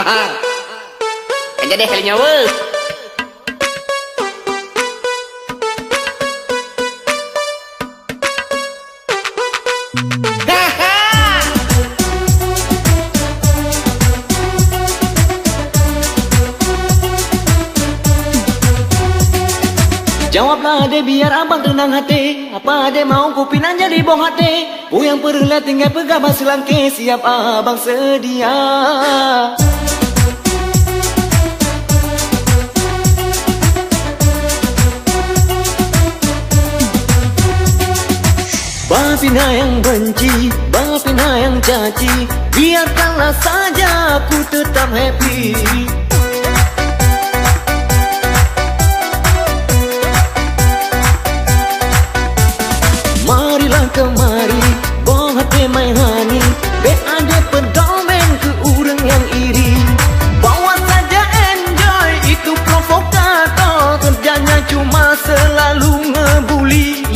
Aja deh kali nyawa. Jawablah ade biar abang tenang hati. Apa ade mau kupinan jadi boh hati. Yang perlu tinggal pegawai selangke. Siap abang sedia. Bapina yang benci, bapina yang caci, biarkanlah saja aku tetap happy. Marilah kemari, boh hati main hani, be ade pedomen ke urang yang iri. Bawa saja enjoy, itu provokator, kerjanya cuma selalu ngebuli.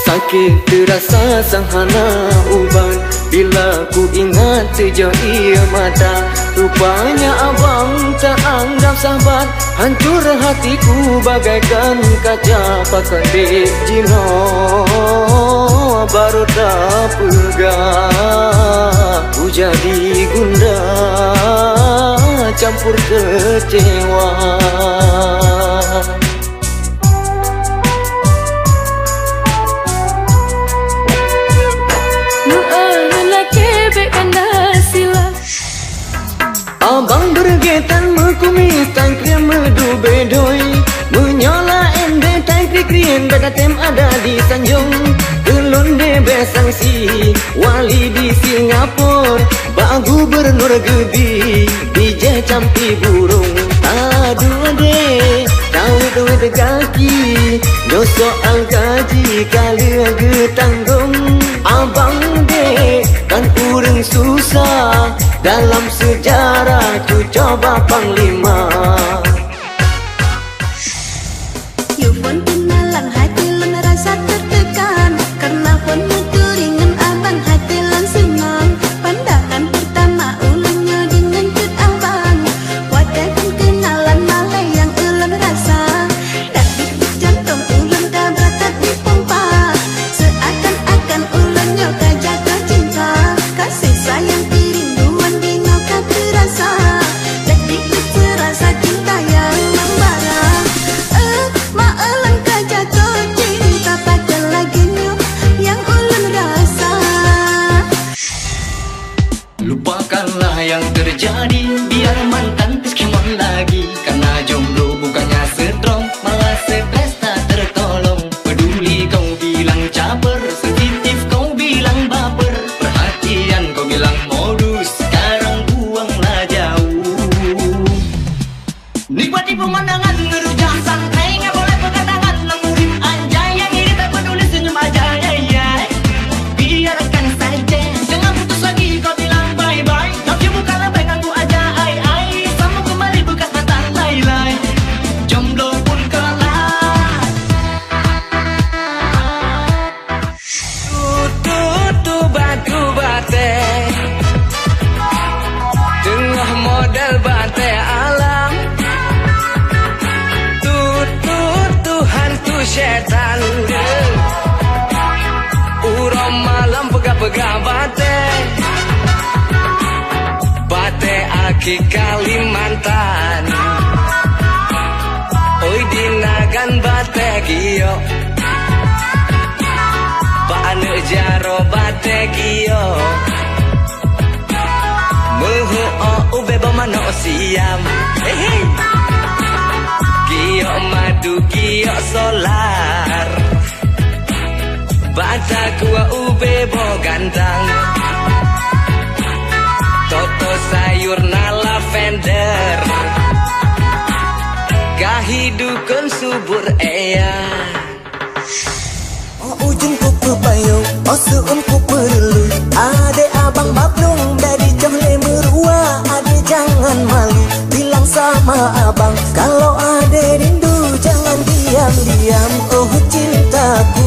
Sakit terasa sanghana uban bila ku ingat sejauh ia mata. Rupanya abang tak anggap sahabat, hancur hatiku bagaikan kaca pakai dek jino. Baru tak pegang, ku jadi gundah, campur kecewa. Abang bergetan mekumis tan krian medu bedoi, menyola ende tan krian beda tem ada di Tanjung. Gelonde besang si wali di Singapura, Pak Gubernur Gebi DJ campi burung. Aduh ade tahu duit kaki, no soal gaji kali getanggung. Abang de kan urang susah, dalam sejarah ku coba panglima. You pun kenalan hati lan rasa tertekan, karena pun meturingan abang hati lan senang. Pandangan pertama ulangnya dengan cut abang, wadah pun kenalan malah yang ulang rasa. Tapi jantung ulang dah beratak di pompa, seakan-akan ulangnya kah jatuh cinta. Kasih sayang kerinduan dino kah terasa, jadi terasa cinta yang membara. Maalang kah jatuh cinta pada laginya yang ulun rasa. Lupakanlah yang terjadi, biar mantan terskemon lagi. Karena jomblo bukannya strong, malah stres tak tertolong. Peduli kau bilang caper, sensitif kau bilang baper, perhatian kau bilang modus, sekarang buanglah jauh. Nikmati pemandangan ngerujak santai, nggak boleh pegang tangan mengurim anjay. Yang ini tak peduli senyum aja ya ya. Biarkan saja, jangan putus lagi kau bilang bye bye. Love you bukanlah pegang ku aja ai ai, sama kembali bekas mantan lai-lai. Jomblo pun kalah. Tutu batu bate, tengah model bate alam. Hantu setan, uram malam pegah-pegah bate, bate aki Kalimantan. Oi dinagan bate gio, bane jaro bate gio. Muhu o ube bamano siam, gio madu gio solar, bata gua ube bo gantang, toto sayur na lavender, kahidupan subur ea. Oh ujung ku pepayung, oh seun ku perlu. Ade abang bablung dari Jongle merua. Ade jangan malu, bilang sama abang kalau ade rindu jangan diam-diam. Oh cintaku